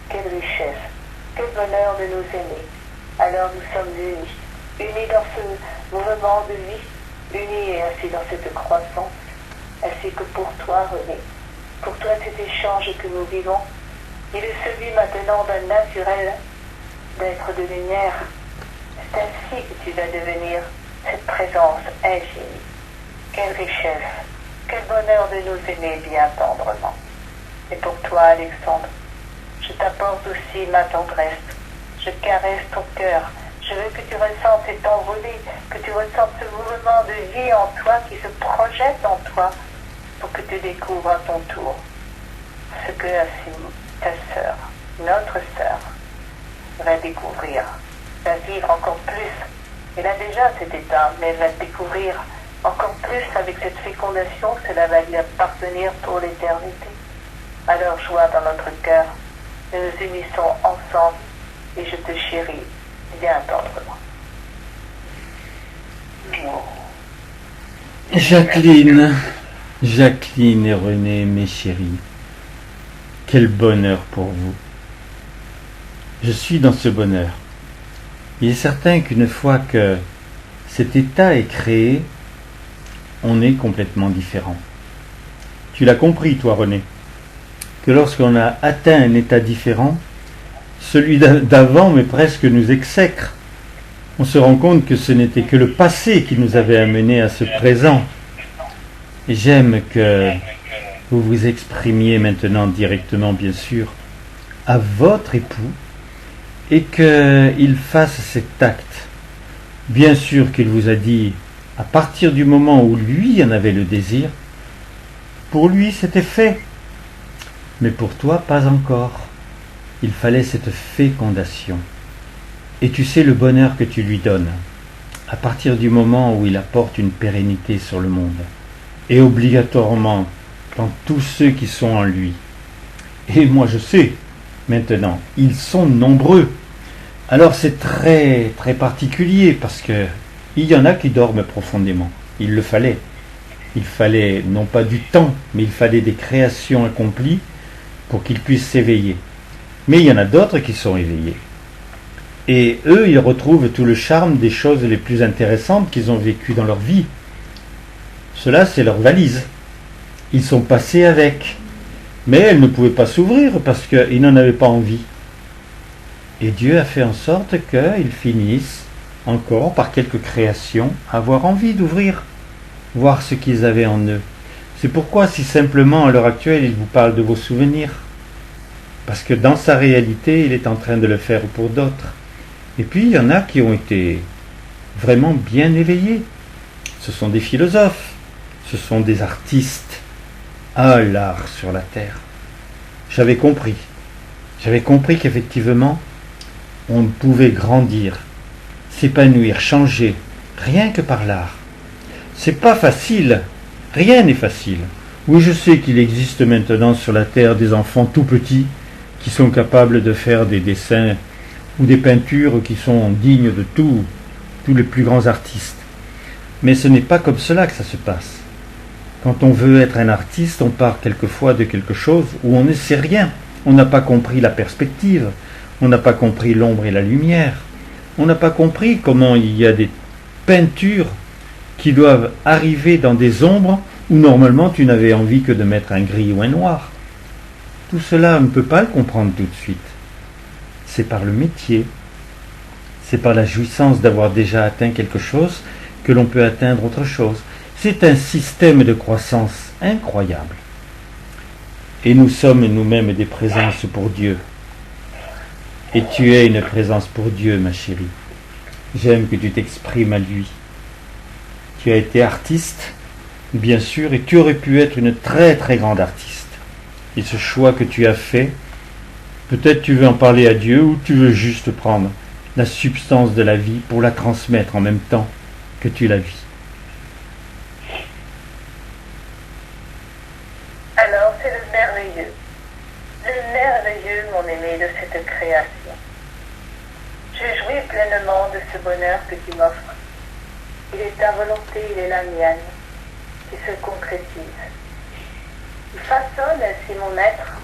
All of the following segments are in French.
Quelle richesse, quel bonheur de nous aimer. Alors nous sommes unis dans ce mouvement de vie, unis et ainsi dans cette croissance, ainsi que pour toi, René. Pour toi, cet échange que nous vivons, il est celui maintenant d'un naturel, d'être de lumière. C'est ainsi que tu vas devenir cette présence infinie. Quelle richesse, quel bonheur de nous aimer bien tendrement. Et pour toi, Alexandre, je t'apporte aussi ma tendresse. Je caresse ton cœur. Je veux que tu ressentes cette envolée, que tu ressentes ce mouvement de vie en toi qui se projette en toi pour que tu découvres à ton tour ce que ta sœur, notre sœur, va découvrir, va vivre encore plus. Elle a déjà cet état, mais elle va découvrir encore plus avec cette fécondation, cela va lui appartenir pour l'éternité. Alors joie dans notre cœur, nous nous unissons ensemble et je te chéris bien tendrement. Jacqueline et René, mes chéris, quel bonheur pour vous. Je suis dans ce bonheur. Il est certain qu'une fois que cet état est créé, on est complètement différent. Tu l'as compris, toi, René, que lorsqu'on a atteint un état différent, celui d'avant, mais presque nous exècre. On se rend compte que ce n'était que le passé qui nous avait amenés à ce présent. Et j'aime que vous vous exprimiez maintenant directement, bien sûr, à votre époux et qu'il fasse cet acte. Bien sûr qu'il vous a dit, à partir du moment où lui en avait le désir, pour lui c'était fait. Mais pour toi, pas encore. Il fallait cette fécondation. Et tu sais le bonheur que tu lui donnes, à partir du moment où il apporte une pérennité sur le monde, et obligatoirement dans tous ceux qui sont en lui. Et moi je sais, maintenant, ils sont nombreux. Alors c'est très très particulier, parce que il y en a qui dorment profondément. Il le fallait. Il fallait non pas du temps, mais il fallait des créations accomplies pour qu'ils puissent s'éveiller. Mais il y en a d'autres qui sont éveillés. Et eux, ils retrouvent tout le charme des choses les plus intéressantes qu'ils ont vécues dans leur vie. Cela, c'est leur valise. Ils sont passés avec. Mais elle ne pouvait pas s'ouvrir parce qu'ils n'en avaient pas envie. Et Dieu a fait en sorte qu'ils finissent, encore par quelques créations, à avoir envie d'ouvrir, voir ce qu'ils avaient en eux. C'est pourquoi, si simplement, à l'heure actuelle, il vous parle de vos souvenirs. Parce que dans sa réalité, il est en train de le faire pour d'autres. Et puis, il y en a qui ont été vraiment bien éveillés. Ce sont des philosophes, ce sont des artistes. Ah, l'art sur la terre. J'avais compris qu'effectivement, on pouvait grandir, s'épanouir, changer, rien que par l'art. C'est pas facile, rien n'est facile. Oui, je sais qu'il existe maintenant sur la terre des enfants tout petits qui sont capables de faire des dessins ou des peintures qui sont dignes de tous les plus grands artistes. Mais ce n'est pas comme cela que ça se passe. Quand on veut être un artiste, on part quelquefois de quelque chose où on ne sait rien. On n'a pas compris la perspective, on n'a pas compris l'ombre et la lumière, on n'a pas compris comment il y a des peintures qui doivent arriver dans des ombres où normalement tu n'avais envie que de mettre un gris ou un noir. Tout cela, on ne peut pas le comprendre tout de suite. C'est par le métier, c'est par la jouissance d'avoir déjà atteint quelque chose que l'on peut atteindre autre chose. C'est un système de croissance incroyable. Et nous sommes nous-mêmes des présences pour Dieu. Et tu es une présence pour Dieu, ma chérie. J'aime que tu t'exprimes à lui. Tu as été artiste, bien sûr, et tu aurais pu être une très très grande artiste. Et ce choix que tu as fait, peut-être tu veux en parler à Dieu ou tu veux juste prendre la substance de la vie pour la transmettre en même temps que tu la vis. Alors c'est le merveilleux, mon aimé, de cette création. Je jouis pleinement de ce bonheur que tu m'offres. Il est ta volonté, il est la mienne, qui se concrétise. Il façonne ainsi mon être.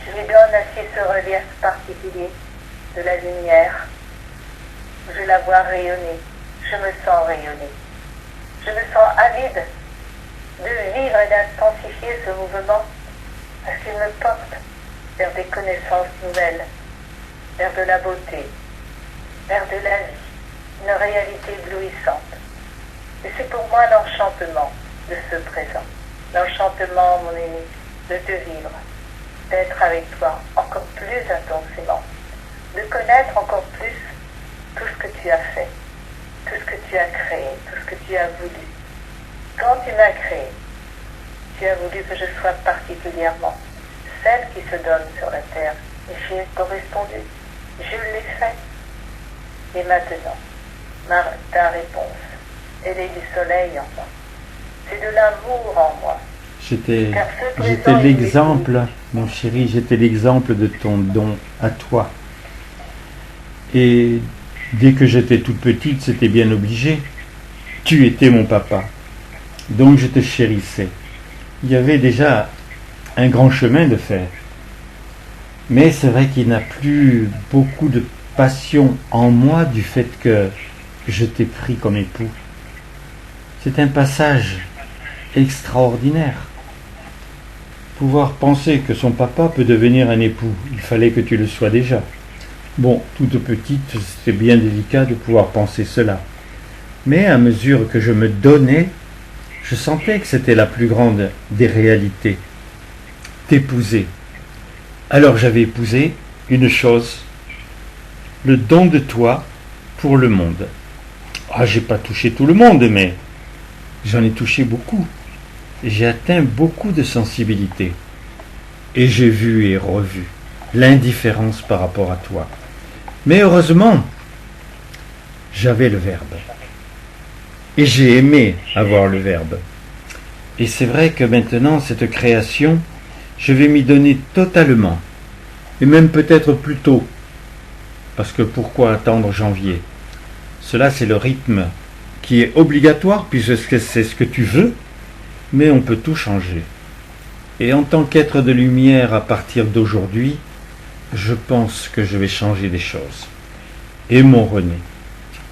Je lui donne ainsi ce relief particulier de la lumière. Je la vois rayonner. Je me sens rayonner. Je me sens avide de vivre et d'intensifier ce mouvement parce qu'il me porte vers des connaissances nouvelles, vers de la beauté, vers de la vie, une réalité éblouissante. Et c'est pour moi l'enchantement de ce présent, l'enchantement, mon ami, de te vivre, d'être avec toi encore plus intensément, de connaître encore plus tout ce que tu as fait, tout ce que tu as créé, tout ce que tu as voulu. Quand tu m'as créé, tu as voulu que je sois particulièrement celle qui se donne sur la terre. Et j'y ai correspondu. Je l'ai fait. Et maintenant, ta réponse, elle est du soleil en moi. C'est de l'amour en moi. J'étais l'exemple, mon chéri, j'étais l'exemple de ton don à toi. Et dès que j'étais toute petite, c'était bien obligé. Tu étais mon papa. Donc je te chérissais. Il y avait déjà un grand chemin de faire. Mais c'est vrai qu'il n'y a plus beaucoup de passion en moi du fait que je t'ai pris comme époux. C'est un passage extraordinaire. Pouvoir penser que son papa peut devenir un époux, il fallait que tu le sois déjà. Bon, toute petite, c'était bien délicat de pouvoir penser cela. Mais à mesure que je me donnais, je sentais que c'était la plus grande des réalités. T'épouser. Alors j'avais épousé une chose, le don de toi pour le monde. Ah, j'ai pas touché tout le monde, mais j'en ai touché beaucoup. J'ai atteint beaucoup de sensibilité. Et j'ai vu et revu l'indifférence par rapport à toi. Mais heureusement, j'avais le Verbe. Et j'ai aimé avoir le Verbe. Et c'est vrai que maintenant, cette création, je vais m'y donner totalement. Et même peut-être plus tôt. Parce que pourquoi attendre janvier? Cela, c'est le rythme qui est obligatoire, puisque c'est ce que tu veux, mais on peut tout changer. Et en tant qu'être de lumière à partir d'aujourd'hui, je pense que je vais changer des choses. Et mon René,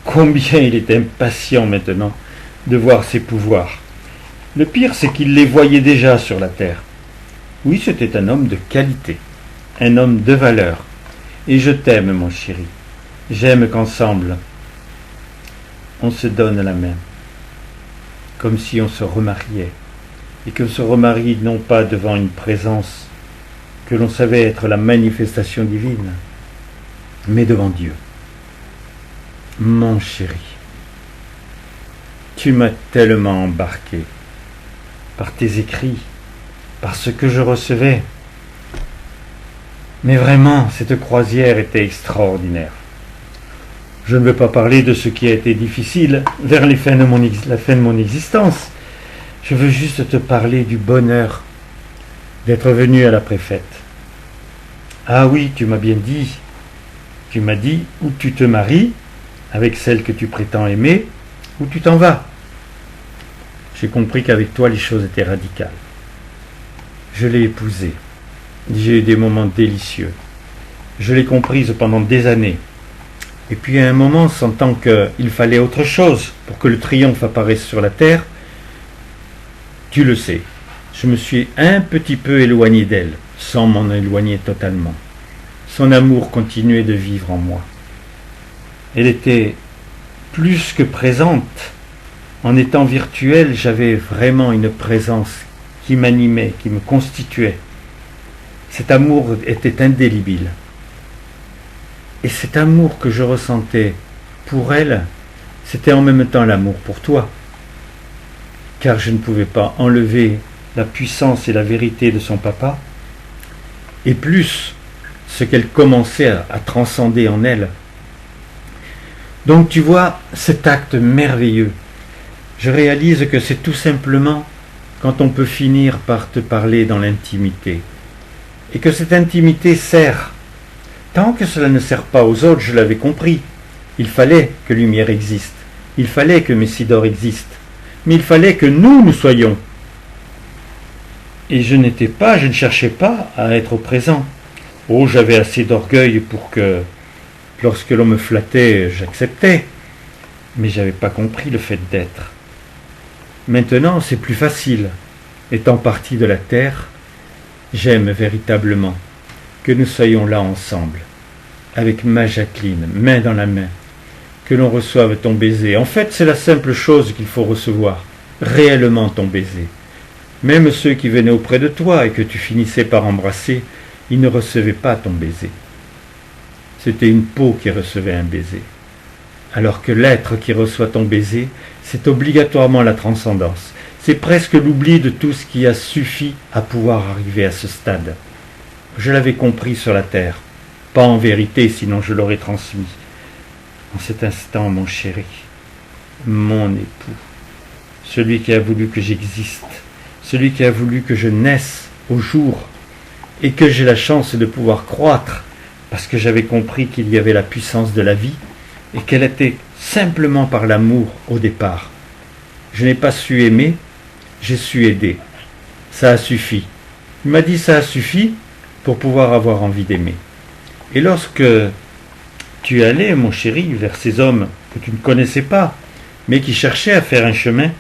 combien il est impatient maintenant de voir ses pouvoirs. Le pire, c'est qu'il les voyait déjà sur la terre. Oui, c'était un homme de qualité, un homme de valeur. Et je t'aime, mon chéri. J'aime qu'ensemble, on se donne la main, comme si on se remariait, et qu'on se remarie non pas devant une présence que l'on savait être la manifestation divine, mais devant Dieu. Mon chéri, tu m'as tellement embarqué par tes écrits, par ce que je recevais. Mais vraiment, cette croisière était extraordinaire. Je ne veux pas parler de ce qui a été difficile vers la fin de mon existence. Je veux juste te parler du bonheur d'être venu à la préfète. Ah oui, tu m'as bien dit. Tu m'as dit où tu te maries avec celle que tu prétends aimer, ou tu t'en vas. J'ai compris qu'avec toi les choses étaient radicales. Je l'ai épousée. J'ai eu des moments délicieux. Je l'ai comprise pendant des années. Et puis à un moment, sentant qu'il fallait autre chose pour que le triomphe apparaisse sur la terre, tu le sais, je me suis un petit peu éloigné d'elle, sans m'en éloigner totalement. Son amour continuait de vivre en moi. Elle était plus que présente. En étant virtuelle, j'avais vraiment une présence qui m'animait, qui me constituait. Cet amour était indélébile. Et cet amour que je ressentais pour elle, c'était en même temps l'amour pour toi. Car je ne pouvais pas enlever la puissance et la vérité de son papa, et plus ce qu'elle commençait à transcender en elle. Donc tu vois, cet acte merveilleux, je réalise que c'est tout simplement quand on peut finir par te parler dans l'intimité. Et que cette intimité sert. Tant que cela ne sert pas aux autres, je l'avais compris. Il fallait que Lumière existe. Il fallait que Messidor existe. Mais il fallait que nous soyons. Et je ne cherchais pas à être présent. Oh, j'avais assez d'orgueil pour que, lorsque l'on me flattait, j'acceptais. Mais j'avais pas compris le fait d'être. Maintenant, c'est plus facile. Étant parti de la terre, j'aime véritablement que nous soyons là ensemble, avec ma Jacqueline, main dans la main, que l'on reçoive ton baiser. En fait, c'est la simple chose qu'il faut recevoir, réellement ton baiser. Même ceux qui venaient auprès de toi et que tu finissais par embrasser, ils ne recevaient pas ton baiser. C'était une peau qui recevait un baiser. Alors que l'être qui reçoit ton baiser, c'est obligatoirement la transcendance. C'est presque l'oubli de tout ce qui a suffi à pouvoir arriver à ce stade. Je l'avais compris sur la terre, pas en vérité, sinon je l'aurais transmis. En cet instant, mon chéri, mon époux, celui qui a voulu que j'existe, celui qui a voulu que je naisse au jour, et que j'ai la chance de pouvoir croître, parce que j'avais compris qu'il y avait la puissance de la vie, et qu'elle était simplement par l'amour au départ. Je n'ai pas su aimer, j'ai su aider. Ça a suffi. Il m'a dit ça a suffi pour pouvoir avoir envie d'aimer. Et lorsque tu allais, mon chéri, vers ces hommes que tu ne connaissais pas, mais qui cherchaient à faire un chemin,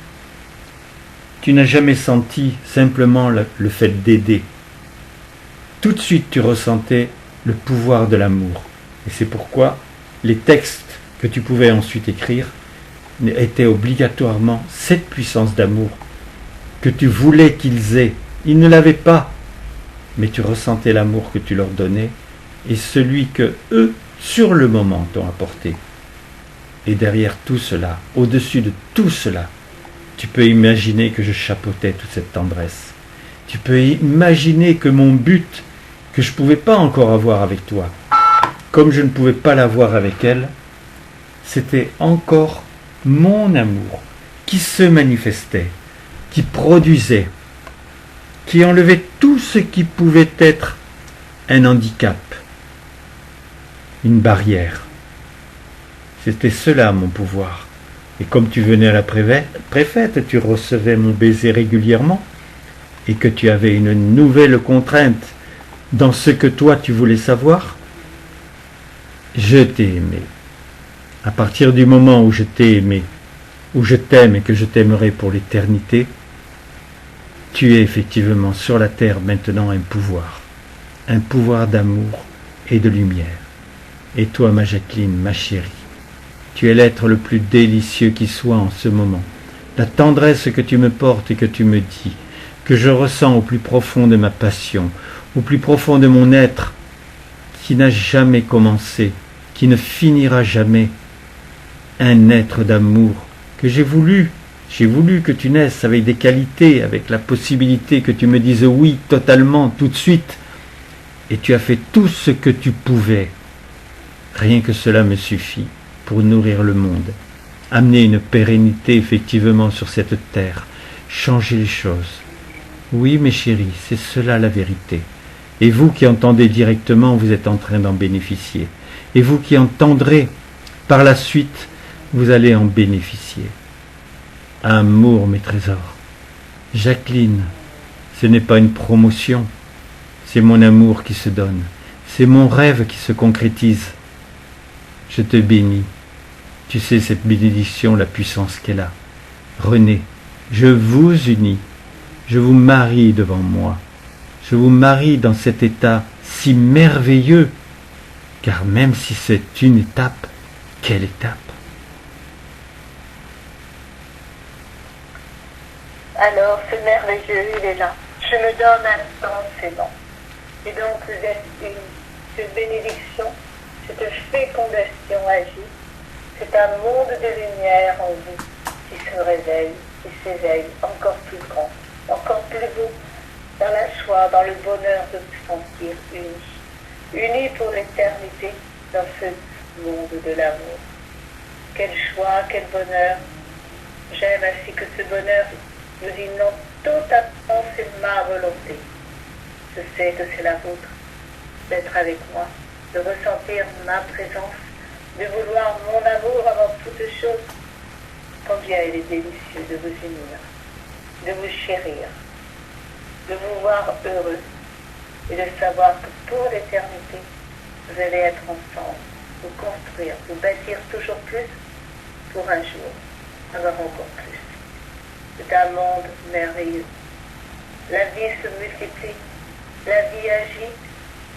tu n'as jamais senti simplement le fait d'aider. Tout de suite, tu ressentais le pouvoir de l'amour. Et c'est pourquoi les textes que tu pouvais ensuite écrire étaient obligatoirement cette puissance d'amour que tu voulais qu'ils aient. Ils ne l'avaient pas, mais tu ressentais l'amour que tu leur donnais et celui que eux, sur le moment, t'ont apporté. Et derrière tout cela, au-dessus de tout cela, tu peux imaginer que je chapeautais toute cette tendresse. Tu peux imaginer que mon but, que je ne pouvais pas encore avoir avec toi, comme je ne pouvais pas l'avoir avec elle, c'était encore mon amour qui se manifestait, qui produisait, qui enlevait tout ce qui pouvait être un handicap, une barrière. C'était cela mon pouvoir. Et comme tu venais à la préfète, tu recevais mon baiser régulièrement, et que tu avais une nouvelle contrainte dans ce que toi tu voulais savoir, je t'ai aimé. À partir du moment où je t'ai aimé, où je t'aime et que je t'aimerai pour l'éternité, tu es effectivement sur la terre maintenant un pouvoir d'amour et de lumière. Et toi, ma Jacqueline, ma chérie, tu es l'être le plus délicieux qui soit en ce moment. La tendresse que tu me portes et que tu me dis, que je ressens au plus profond de ma passion, au plus profond de mon être, qui n'a jamais commencé, qui ne finira jamais, un être d'amour que j'ai voulu que tu naisses avec des qualités, avec la possibilité que tu me dises oui totalement, tout de suite, et tu as fait tout ce que tu pouvais. Rien que cela me suffit pour nourrir le monde, amener une pérennité effectivement sur cette terre, changer les choses. Oui, mes chéris, c'est cela la vérité. Et vous qui entendez directement, vous êtes en train d'en bénéficier. Et vous qui entendrez par la suite, vous allez en bénéficier. Amour, mes trésors. Jacqueline, ce n'est pas une promotion, c'est mon amour qui se donne, c'est mon rêve qui se concrétise. Je te bénis. Tu sais cette bénédiction, la puissance qu'elle a. René, je vous unis, je vous marie devant moi, je vous marie dans cet état si merveilleux, car même si c'est une étape, quelle étape? Alors, ce merveilleux, il est là. Je me donne intensément. Et donc, vous êtes cette bénédiction, cette fécondation agit. C'est un monde de lumière en vous qui se réveille, qui s'éveille encore plus grand, encore plus beau, dans la joie, dans le bonheur de vous sentir unis. Unis pour l'éternité dans ce monde de l'amour. Quelle joie, quel bonheur. J'aime ainsi que ce bonheur nous inonde totalement, c'est ma volonté. Je sais que c'est la vôtre, d'être avec moi, de ressentir ma présence, de vouloir mon amour avant toute chose. Combien il est délicieux de vous unir, de vous chérir, de vous voir heureux, et de savoir que pour l'éternité, vous allez être ensemble, vous construire, vous bâtir toujours plus pour un jour avoir encore plus. C'est un monde merveilleux. La vie se multiplie, la vie agit.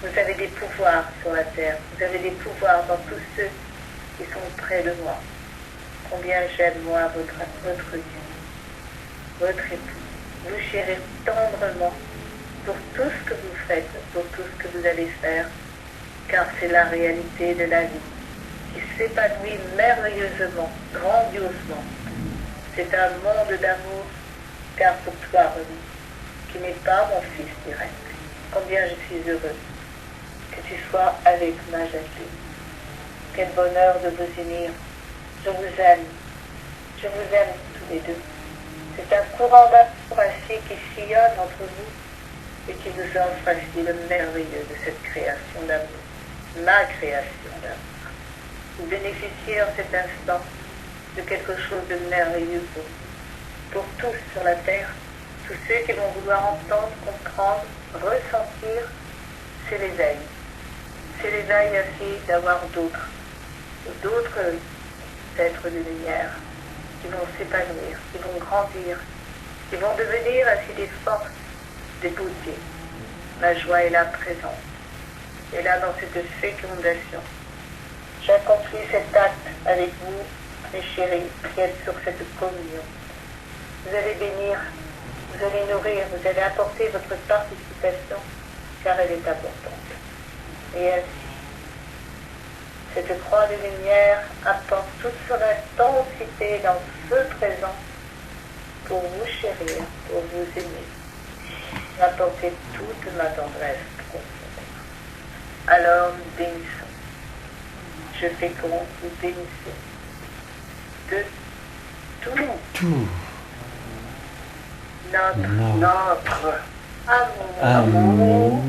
Vous avez des pouvoirs sur la terre, vous avez des pouvoirs dans tous ceux qui sont près de moi. Combien j'aime, moi, votre Dieu, votre époux. Vous chérir tendrement pour tout ce que vous faites, pour tout ce que vous allez faire, car c'est la réalité de la vie qui s'épanouit merveilleusement, grandiosement. C'est un monde d'amour, car pour toi, René, qui n'est pas mon fils direct, combien je suis heureuse que tu sois avec ma Jacqueline. Quel bonheur de vous unir. Je vous aime tous les deux. C'est un courant d'amour ainsi qui sillonne entre vous et qui vous offre ainsi le merveilleux de cette création d'amour, ma création d'amour. Vous bénéficiez en cet instant de quelque chose de merveilleux pour tous sur la terre, tous ceux qui vont vouloir entendre, comprendre, ressentir, c'est l'éveil. C'est l'éveil ainsi d'avoir d'autres êtres de lumière qui vont s'épanouir, qui vont grandir, qui vont devenir ainsi des forces, des beautés. Ma joie est là présente. Et là, dans cette fécondation, j'accomplis cet acte avec vous, mes chéris, qui êtes sur cette communion. Vous allez bénir, vous allez nourrir, vous allez apporter votre participation, car elle est importante. Et ainsi, cette croix de lumière apporte toute son intensité dans ce présent pour vous chérir, pour vous aimer, apporter toute ma tendresse profonde. Alors nous bénissons. Je féconde, vous bénissez de tout. Notre amour.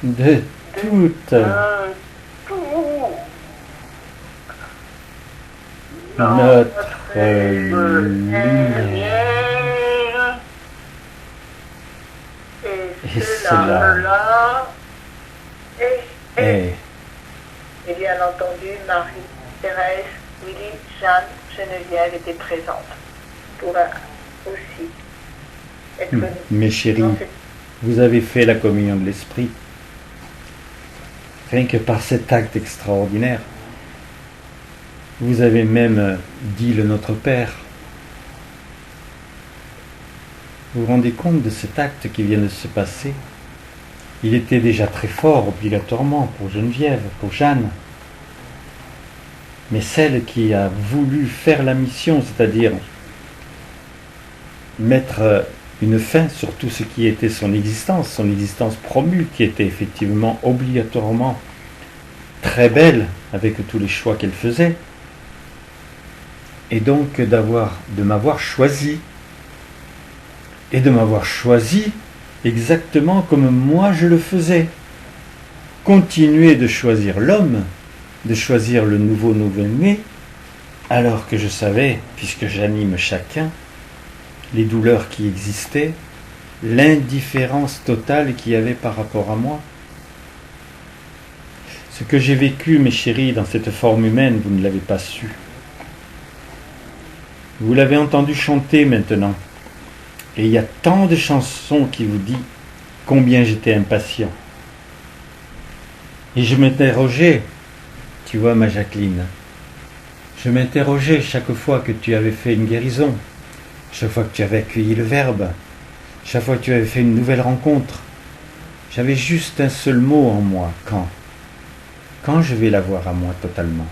De toute notre lumière. Et cela est. Et bien entendu, Marie, Thérèse, Willy, Jeanne, Geneviève étaient présentes pour aussi être Mes chéris, vous avez fait la communion de l'Esprit. Rien que par cet acte extraordinaire, vous avez même dit le Notre Père. Vous vous rendez compte de cet acte qui vient de se passer? Il était déjà très fort obligatoirement pour Geneviève, pour Jeanne. Mais celle qui a voulu faire la mission, c'est-à-dire mettre une fin sur tout ce qui était son existence promue, qui était effectivement obligatoirement très belle avec tous les choix qu'elle faisait, et donc de m'avoir choisi, et de m'avoir choisi exactement comme moi je le faisais. Continuer de choisir l'homme, de choisir le nouveau-né, alors que je savais, puisque j'anime chacun, les douleurs qui existaient, l'indifférence totale qu'il y avait par rapport à moi. Ce que j'ai vécu, mes chéris, dans cette forme humaine, vous ne l'avez pas su. Vous l'avez entendu chanter maintenant. Et il y a tant de chansons qui vous disent combien j'étais impatient. Et je m'interrogeais, tu vois ma Jacqueline, je m'interrogeais chaque fois que tu avais fait une guérison, chaque fois que tu avais accueilli le Verbe, chaque fois que tu avais fait une nouvelle rencontre. J'avais juste un seul mot en moi, quand je vais l'avoir à moi totalement.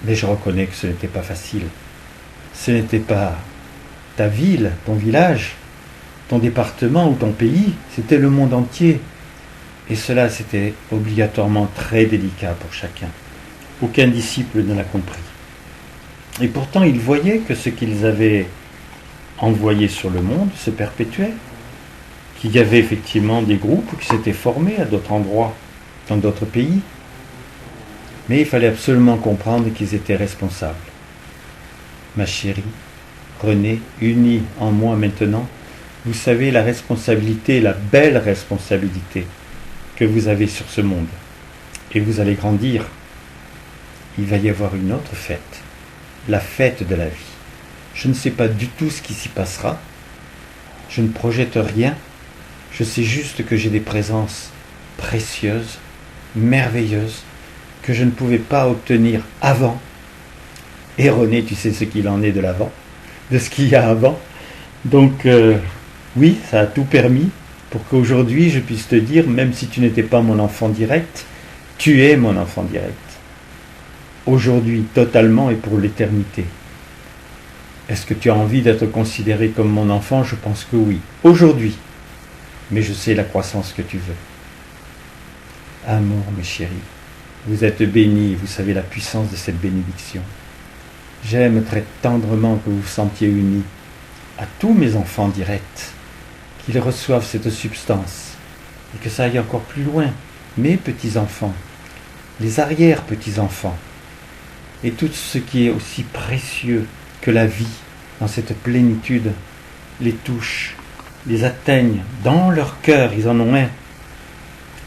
Mais je reconnais que ce n'était pas facile. Ce n'était pas ta ville, ton village, ton département ou ton pays, c'était le monde entier. Et cela, c'était obligatoirement très délicat pour chacun. Aucun disciple ne l'a compris. Et pourtant, ils voyaient que ce qu'ils avaient envoyé sur le monde se perpétuait, qu'il y avait effectivement des groupes qui s'étaient formés à d'autres endroits, dans d'autres pays. Mais il fallait absolument comprendre qu'ils étaient responsables. Ma chérie, René, unie en moi maintenant, Vous savez la responsabilité, la belle responsabilité que vous avez sur ce monde. Et vous allez grandir. Il va y avoir une autre fête, la fête de la vie. Je ne sais pas du tout ce qui s'y passera. Je ne projette rien. Je sais juste que j'ai des présences précieuses, merveilleuses, que je ne pouvais pas obtenir avant. Et René, tu sais ce qu'il en est de l'avant, de ce qu'il y a avant. Donc, oui, ça a tout permis pour qu'aujourd'hui je puisse te dire, même si tu n'étais pas mon enfant direct, tu es mon enfant direct. Aujourd'hui, totalement et pour l'éternité. Est-ce que tu as envie d'être considéré comme mon enfant? Je pense que oui. Aujourd'hui. Mais je sais la croissance que tu veux. Amour, mes chéris. Vous êtes bénis et vous savez la puissance de cette bénédiction. J'aime très tendrement que vous vous sentiez unis à tous mes enfants directs, qu'ils reçoivent cette substance et que ça aille encore plus loin. Mes petits-enfants, les arrière-petits-enfants et tout ce qui est aussi précieux que la vie dans cette plénitude les touche, les atteigne dans leur cœur, ils en ont un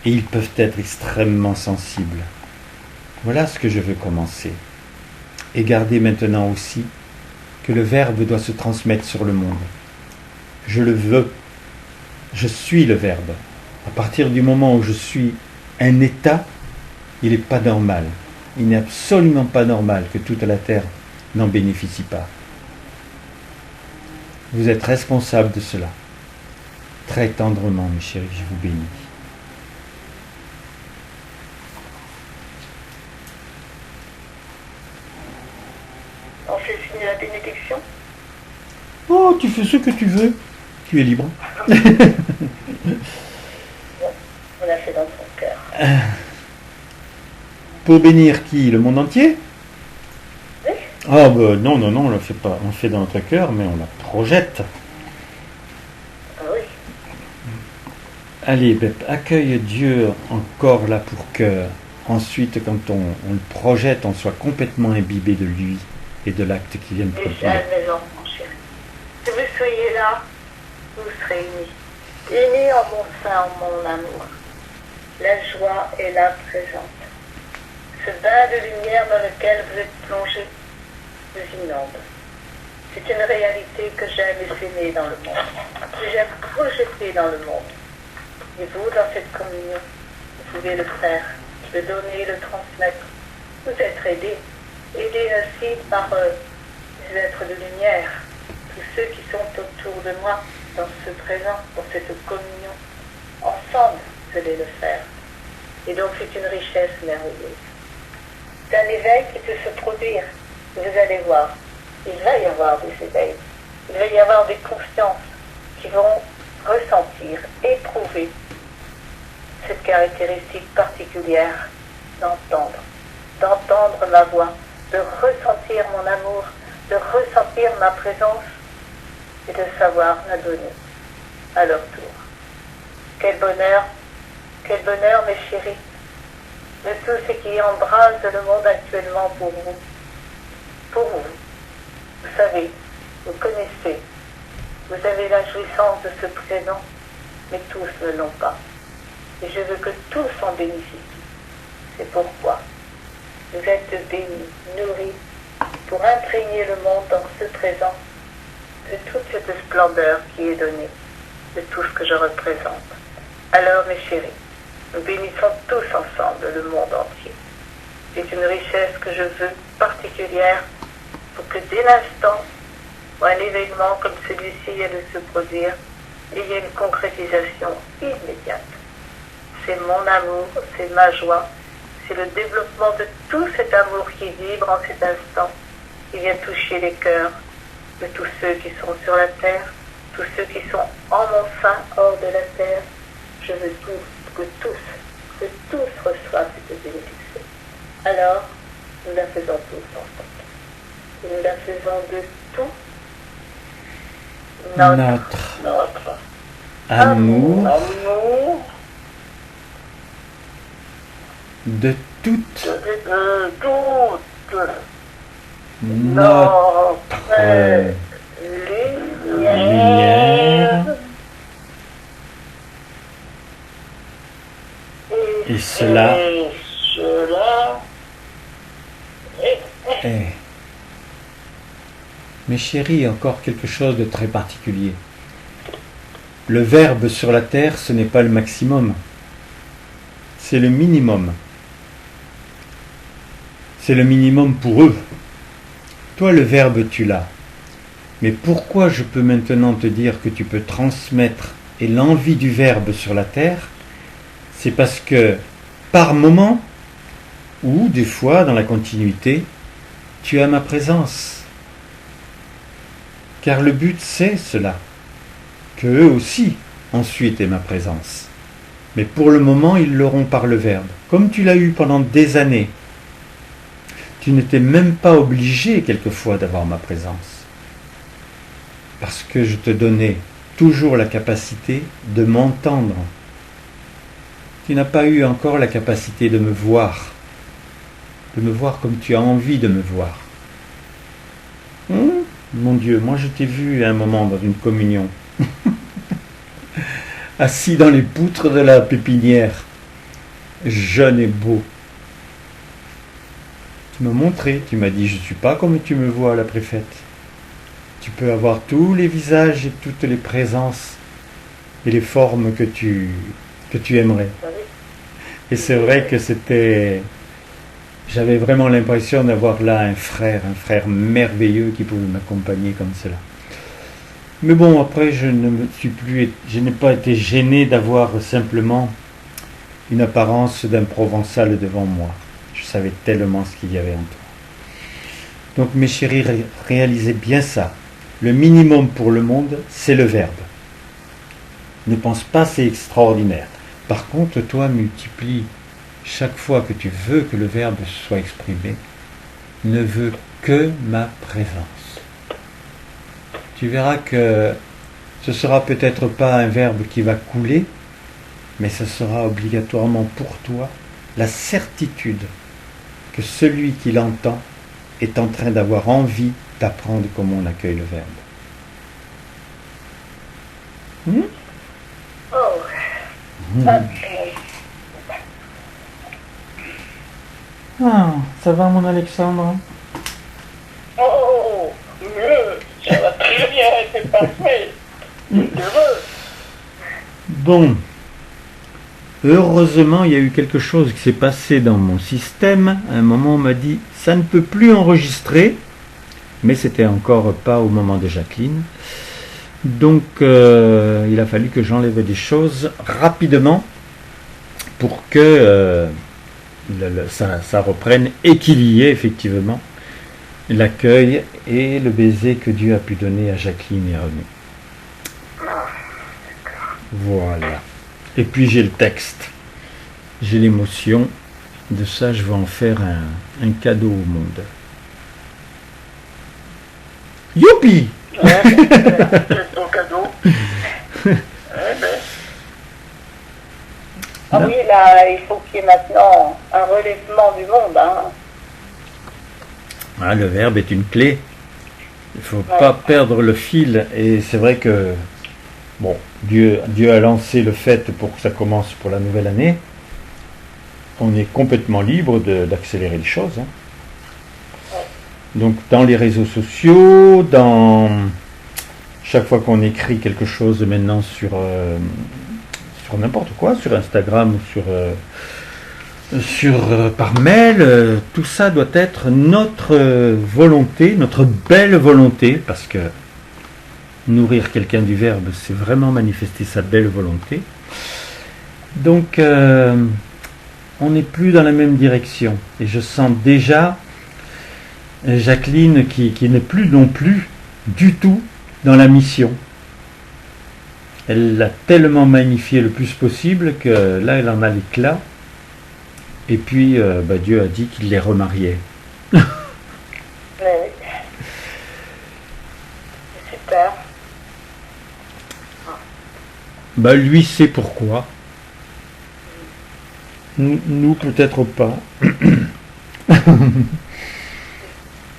et ils peuvent être extrêmement sensibles. Voilà ce que je veux commencer. Et gardez maintenant aussi que le Verbe doit se transmettre sur le monde. Je le veux. Je suis le Verbe. À partir du moment où je suis un état, il n'est pas normal. Il n'est absolument pas normal que toute la terre n'en bénéficie pas. Vous êtes responsable de cela. Très tendrement, mes chéris, je vous bénis. On fait signer la bénédiction. Oh, tu fais ce que tu veux. Tu es libre. On l'a fait dans son cœur. Pour bénir qui? Le monde entier? Oui. Ah ben non, on ne le fait pas. On le fait dans notre cœur, mais on la projette. Ah oui. Allez, Bep, accueille Dieu encore là pour que, ensuite, quand on le projette, on soit complètement imbibé de lui et de l'acte qui vient de Déjà, produire. mes enfants chéris, que vous soyez là, vous serez unis. Unis en mon sein, en mon amour. La joie est là présente. Ce bain de lumière dans lequel vous êtes plongés vous inonde. C'est une réalité que j'aime essaimer dans le monde, que j'aime projeter dans le monde. Et vous, dans cette communion, vous pouvez le faire, le donner, le transmettre, vous être aidés. Aidés aussi par les êtres de lumière, tous ceux qui sont autour de moi, dans ce présent, dans cette communion. Ensemble, vous allez le faire. Et donc, c'est une richesse merveilleuse. C'est un éveil qui peut se produire. Vous allez voir, il va y avoir des éveils. Il va y avoir des consciences qui vont ressentir, éprouver cette caractéristique particulière d'entendre ma voix, de ressentir mon amour, de ressentir ma présence et de savoir la donner à leur tour. Quel bonheur, mes chéris, de tout ce qui embrase le monde actuellement pour vous. Pour vous. Vous savez, vous connaissez, vous avez la jouissance de ce présent, mais tous ne l'ont pas. Et je veux que tous en bénéficient. C'est pourquoi vous êtes bénis, nourris, pour imprégner le monde dans ce présent de toute cette splendeur qui est donnée, de tout ce que je représente. Alors, mes chéris, nous bénissons tous ensemble le monde entier. C'est une richesse que je veux particulière pour que dès l'instant où un événement comme celui-ci est de se produire, il y ait une concrétisation immédiate. C'est mon amour, c'est ma joie, c'est le développement de tout cet amour qui vibre en cet instant, qui vient toucher les cœurs de tous ceux qui sont sur la terre, tous ceux qui sont en mon sein, hors de la terre. Je veux que tous reçoivent cette bénédiction. Alors, nous la faisons tous ensemble. Et nous la faisons de tout notre amour, amour de toute toute notre lumière lumière Et cela Et cela... est... Mais chérie, encore quelque chose de très particulier. Le verbe sur la terre, ce n'est pas le maximum. C'est le minimum. C'est le minimum pour eux. Toi, le verbe, tu l'as. Mais pourquoi je peux maintenant te dire que tu peux transmettre et l'envie du verbe sur la terre? C'est parce que, par moment, ou des fois dans la continuité, tu as ma présence. Car le but, c'est cela. Que eux aussi, ensuite, aient ma présence. Mais pour le moment, ils l'auront par le verbe. Comme tu l'as eu pendant des années. Tu n'étais même pas obligé, quelquefois, d'avoir ma présence. Parce que je te donnais toujours la capacité de m'entendre. Tu n'as pas eu encore la capacité de me voir comme tu as envie de me voir. Mon Dieu, moi je t'ai vu à un moment dans une communion, assis dans les poutres de la pépinière, jeune et beau. Tu m'as montré, tu m'as dit, je ne suis pas comme tu me vois, la préfète. Tu peux avoir tous les visages et toutes les présences et les formes que tu aimerais. Et c'est vrai que j'avais vraiment l'impression d'avoir là un frère merveilleux qui pouvait m'accompagner comme cela. Mais bon, après, je n'ai pas été gêné d'avoir simplement une apparence d'un Provençal devant moi. Je savais tellement ce qu'il y avait en toi. Donc mes chéris, réalisez bien ça. Le minimum pour le monde, c'est le verbe. Ne pense pas c'est extraordinaire. Par contre, toi, multiplie chaque fois que tu veux que le verbe soit exprimé, ne veut que ma présence. Tu verras que ce sera peut-être pas un verbe qui va couler, mais ce sera obligatoirement pour toi la certitude que celui qui l'entend est en train d'avoir envie d'apprendre comment on accueille le verbe. Ah, ça va mon Alexandre? Oh, mieux, ça va très bien, c'est parfait. Bon, heureusement, il y a eu quelque chose qui s'est passé dans mon système. À un moment, on m'a dit, ça ne peut plus enregistrer, mais c'était encore pas au moment de Jacqueline. Donc, il a fallu que j'enlève des choses rapidement pour que ça reprenne et qu'il y ait effectivement l'accueil et le baiser que Dieu a pu donner à Jacqueline et à René. Voilà. Et puis j'ai le texte, j'ai l'émotion. De ça, je vais en faire un cadeau au monde. Youpi! Ouais, c'est ton cadeau. Ah oui, là, il faut qu'il y ait maintenant un relèvement du monde. Ah, le verbe est une clé. Il ne faut pas perdre le fil. Et c'est vrai que bon, Dieu a lancé le fait pour que ça commence pour la nouvelle année. On est complètement libre d'accélérer les choses. Donc dans les réseaux sociaux, chaque fois qu'on écrit quelque chose maintenant sur n'importe quoi, sur Instagram ou par mail, tout ça doit être notre volonté, notre belle volonté, parce que nourrir quelqu'un du verbe, c'est vraiment manifester sa belle volonté. Donc on n'est plus dans la même direction, et je sens déjà Jacqueline qui n'est plus non plus du tout dans la mission. Elle l'a tellement magnifié le plus possible que là elle en a l'éclat. Et puis Dieu a dit qu'il les remariait. Oui. Super. Lui sait pourquoi. Nous peut-être pas.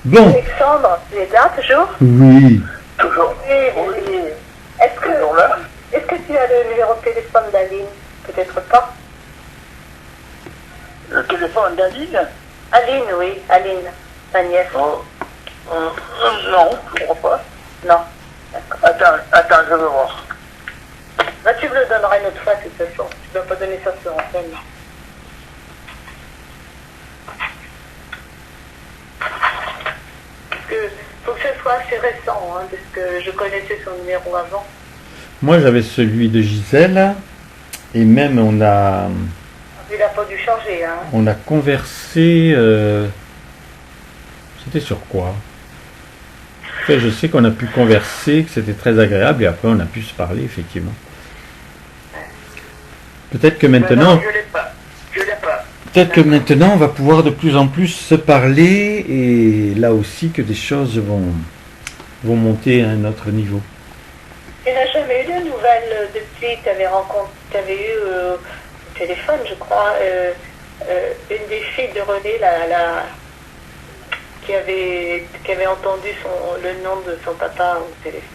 Bon. Alexandre, tu es là toujours? Oui. Toujours. Oui. Est-ce que tu as le numéro de téléphone d'Aline? Peut-être pas. téléphone d'Aline? Aline, oui, Aline, ma nièce. Oh, non, je crois pas. Non, d'accord. Attends, je vais voir. Bah, tu me le donneras une autre fois, de toute façon. Tu ne vas pas donner ça sur antenne. Parce que faut que ce soit assez récent, hein, parce que je connaissais son numéro avant. Moi, j'avais celui de Gisèle, et même on a Il n'a pas dû changer, hein. on a conversé. C'était sur quoi? Enfin, je sais qu'on a pu converser, que c'était très agréable, et après on a pu se parler, effectivement. Peut-être que maintenant, Non, je l'ai pas. Je l'ai pas. peut-être que maintenant, on va pouvoir de plus en plus se parler, et là aussi que des choses vont monter à un autre niveau. Tu n'as jamais eu de nouvelles depuis que tu avais eu au téléphone, je crois, une des filles de René, qui avait entendu le nom de son papa au téléphone.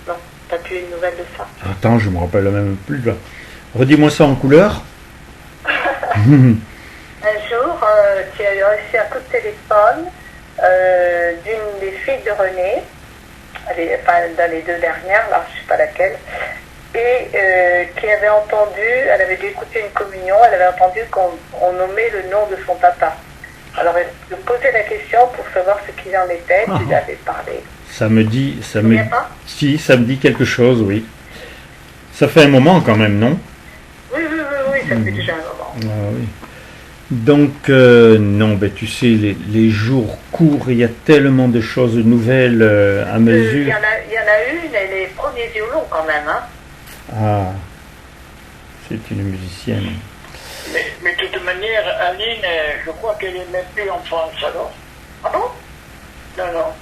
Non, t'as plus une nouvelle de ça? Attends, je me rappelle même plus là. Redis-moi ça en couleur. Un jour, tu as reçu un coup de téléphone d'une des filles de René, enfin dans les deux dernières, là, je ne sais pas laquelle, et qui avait entendu, elle avait dû écouter une communion, elle avait entendu qu'on nommait le nom de son papa. Alors elle me posait la question pour savoir ce qu'il en était, tu lui avais parlé. Ça me dit, Tu ne pas? si, ça me dit quelque chose, oui. Ça fait un moment quand même, non? Oui, ça fait déjà un moment. Ah oui. Donc, non, ben, tu sais, les jours courent, il y a tellement de choses nouvelles à Il mesure. y en a une, elle est premier violon quand même, hein. Ah, c'est une musicienne. Mais de toute manière, Aline, je crois qu'elle est même plus en France, alors. Ah bon? Non.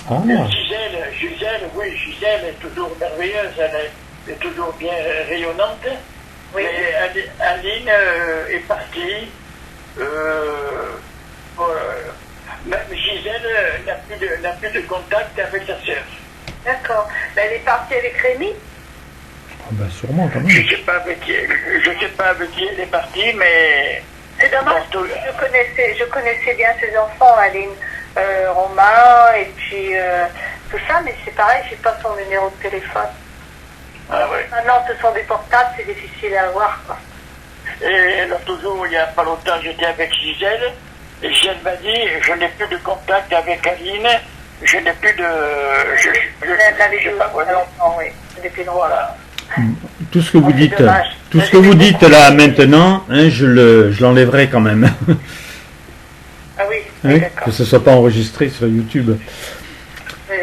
Ah, Gisèle, oui, Gisèle est toujours merveilleuse, elle est toujours bien rayonnante. Oui. Mais Aline est partie. Même Gisèle n'a plus de contact avec sa sœur. D'accord. Mais elle est partie avec Rémi? ah ben, sûrement quand même. Je sais pas avec qui elle est partie, mais C'est dommage, Bon, je connaissais bien ses enfants, Aline, Romain, et puis tout ça, mais c'est pareil, j'ai pas son numéro de téléphone. ah ouais. Maintenant, ce sont des portables, c'est difficile à avoir, quoi. Et l'autre jour, il n'y a pas longtemps, j'étais avec Gisèle, et Gisèle m'a dit, je n'ai plus de contact avec Aline, je n'ai plus de... Elle l'avait dit pas depuis longtemps, oui, depuis longtemps. Voilà. Tout ce que vous c'est dites, dommage. tout ce que vous dites là maintenant, hein, je l'enlèverai quand même. Ah oui, Hein, d'accord. que ce soit pas enregistré sur YouTube. Oui,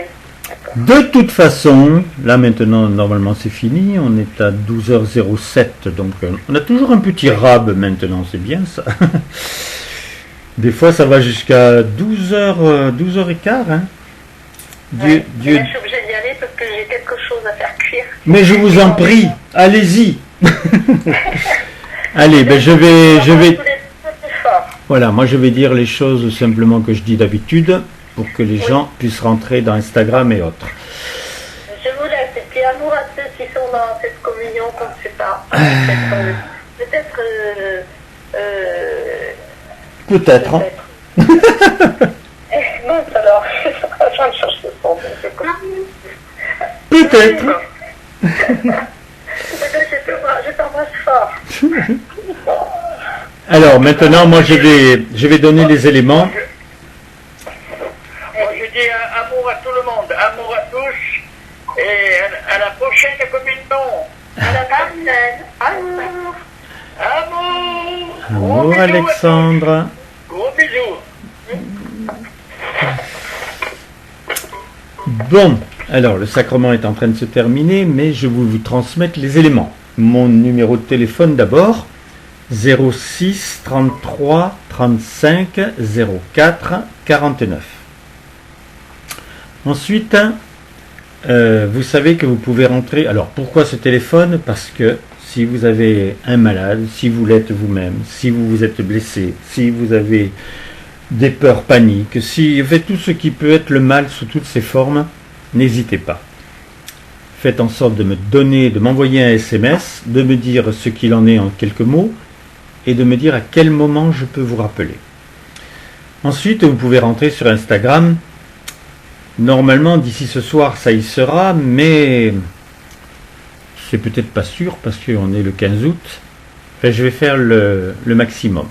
d'accord. De toute façon, là maintenant, normalement c'est fini, on est à 12h07, donc on a toujours un petit rab maintenant, c'est bien ça. Des fois ça va jusqu'à 12h, 12h15. Hein. Ouais. Mais là, je suis obligée d'y aller parce que j'ai quelque chose à faire cuire. Mais je vous en prie, allez-y. Allez, ben je vais, voilà, moi je vais dire les choses simplement que je dis d'habitude pour que les gens puissent rentrer dans Instagram et autres. Je vous laisse, et puis amour à ceux qui sont dans cette communion qu'on ne sait pas. Peut-être. Peut-être. Hein. Mince alors, je suis en train de chercher le son. Peut-être. Je t'embrasse fort. Alors maintenant, moi je vais donner les éléments. Moi, je dis amour à tout le monde, amour à tous, et à la prochaine communion. À la prochaine. Amour. Amour. Amour Gros bisous à Alexandre. tous. Gros bisous. Bon, alors le sacrement est en train de se terminer, mais je vais vous transmettre les éléments. Mon numéro de téléphone d'abord, 06 33 35 04 49. Ensuite, vous savez que vous pouvez rentrer. Alors pourquoi ce téléphone? Parce que si vous avez un malade, si vous l'êtes vous-même, si vous vous êtes blessé, si vous avez des peurs paniques, si fait tout ce qui peut être le mal sous toutes ses formes, n'hésitez pas. Faites en sorte de me donner, de m'envoyer un SMS, de me dire ce qu'il en est en quelques mots, et de me dire à quel moment je peux vous rappeler. Ensuite, vous pouvez rentrer sur Instagram. Normalement, d'ici ce soir, ça y sera, mais c'est peut-être pas sûr parce qu'on est le 15 août. Enfin, je vais faire le maximum.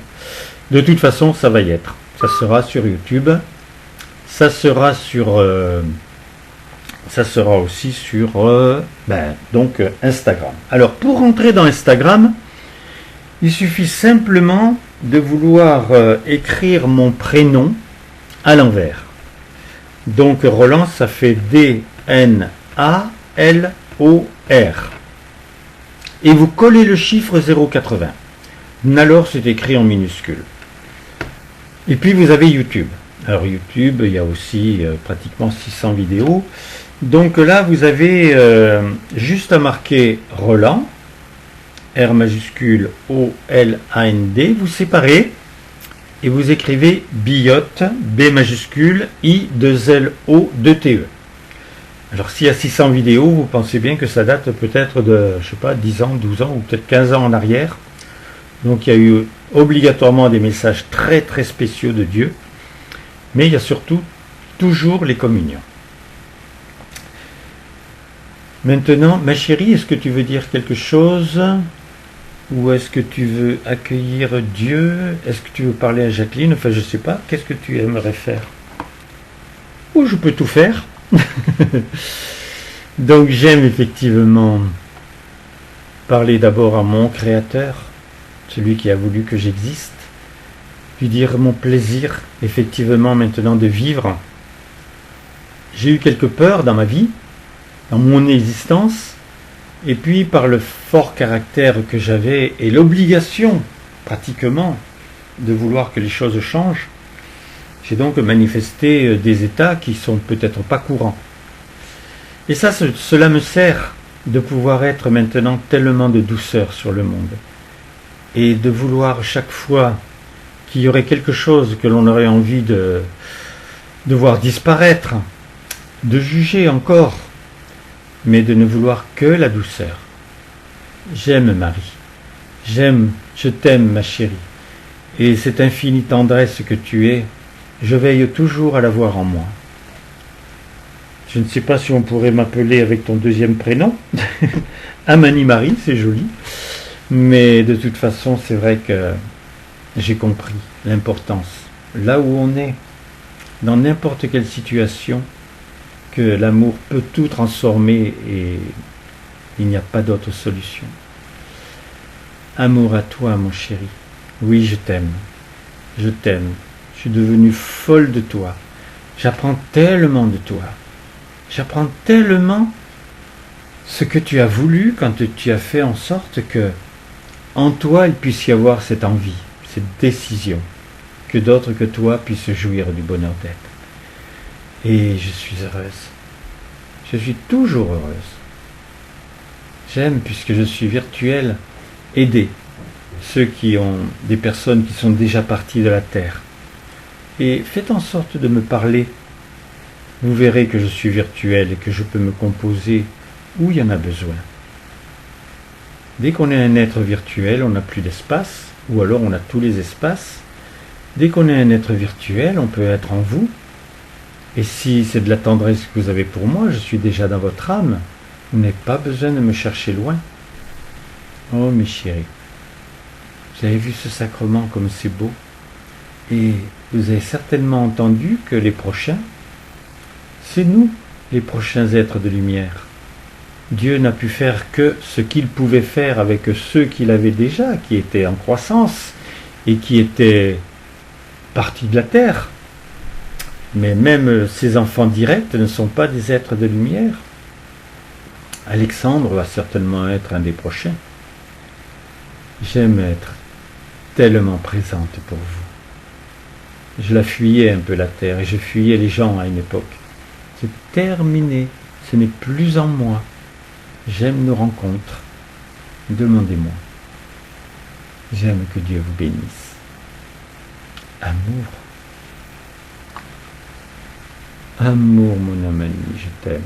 De toute façon, ça va y être. Ça sera sur YouTube. Ça sera aussi sur donc Instagram. Alors, pour rentrer dans Instagram, il suffit simplement de vouloir écrire mon prénom à l'envers. Donc Roland, ça fait D-N-A-L-O-R. Et vous collez le chiffre 080. Alors c'est écrit en minuscule. Et puis vous avez YouTube. Alors YouTube, il y a aussi pratiquement 600 vidéos. Donc là, vous avez juste à marquer Roland, R majuscule O-L-A-N-D, vous séparez et vous écrivez Billotte, B majuscule I-2-L-O-2-T-E. Alors s'il y a 600 vidéos, vous pensez bien que ça date peut-être de, je sais pas, 10 ans, 12 ans ou peut-être 15 ans en arrière. Donc il y a eu obligatoirement des messages très très spéciaux de Dieu, mais il y a surtout toujours les communions. Maintenant, ma chérie, est-ce que tu veux dire quelque chose? Ou est-ce que tu veux accueillir Dieu? Est-ce que tu veux parler à Jacqueline? Enfin, je ne sais pas. Qu'est-ce que tu aimerais faire? Ou je peux tout faire. Donc, j'aime effectivement parler d'abord à mon Créateur, celui qui a voulu que j'existe, lui dire mon plaisir, effectivement, maintenant de vivre. J'ai eu quelques peurs dans ma vie, dans mon existence, et puis par le fort caractère que j'avais et l'obligation pratiquement de vouloir que les choses changent, j'ai donc manifesté des états qui sont peut-être pas courants. Et ça, cela me sert de pouvoir être maintenant tellement de douceur sur le monde et de vouloir chaque fois qu'il y aurait quelque chose que l'on aurait envie de voir disparaître, de juger encore, mais de ne vouloir que la douceur. J'aime Marie, je t'aime ma chérie, et cette infinie tendresse que tu es, je veille toujours à la voir en moi. Je ne sais pas si on pourrait m'appeler avec ton deuxième prénom, Amani Marie, c'est joli, mais de toute façon c'est vrai que j'ai compris l'importance, là où on est, dans n'importe quelle situation, que l'amour peut tout transformer et il n'y a pas d'autre solution. Amour à toi, mon chéri. Oui, je t'aime. Je t'aime. Je suis devenue folle de toi. J'apprends tellement de toi. J'apprends tellement ce que tu as voulu quand tu as fait en sorte que en toi il puisse y avoir cette envie, cette décision, que d'autres que toi puissent jouir du bonheur d'être. Et je suis heureuse. Je suis toujours heureuse. J'aime, puisque je suis virtuelle, aider ceux qui ont des personnes qui sont déjà parties de la terre. Et faites en sorte de me parler. Vous verrez que je suis virtuelle et que je peux me composer où il y en a besoin. Dès qu'on est un être virtuel, on n'a plus d'espace, ou alors on a tous les espaces. Dès qu'on est un être virtuel, on peut être en vous. Et si c'est de la tendresse que vous avez pour moi, je suis déjà dans votre âme. Vous n'avez pas besoin de me chercher loin. Oh mes chéris, vous avez vu ce sacrement comme c'est beau. Et vous avez certainement entendu que les prochains, c'est nous, les prochains êtres de lumière. Dieu n'a pu faire que ce qu'il pouvait faire avec ceux qu'il avait déjà, qui étaient en croissance et qui étaient partis de la terre. Mais même ces enfants directs ne sont pas des êtres de lumière. Alexandre va certainement être un des prochains. J'aime être tellement présente pour vous. Je la fuyais un peu la terre et je fuyais les gens à une époque. C'est terminé, ce n'est plus en moi. J'aime nos rencontres. Demandez-moi. J'aime que Dieu vous bénisse. Amour. Amour, mon Amani, je t'aime.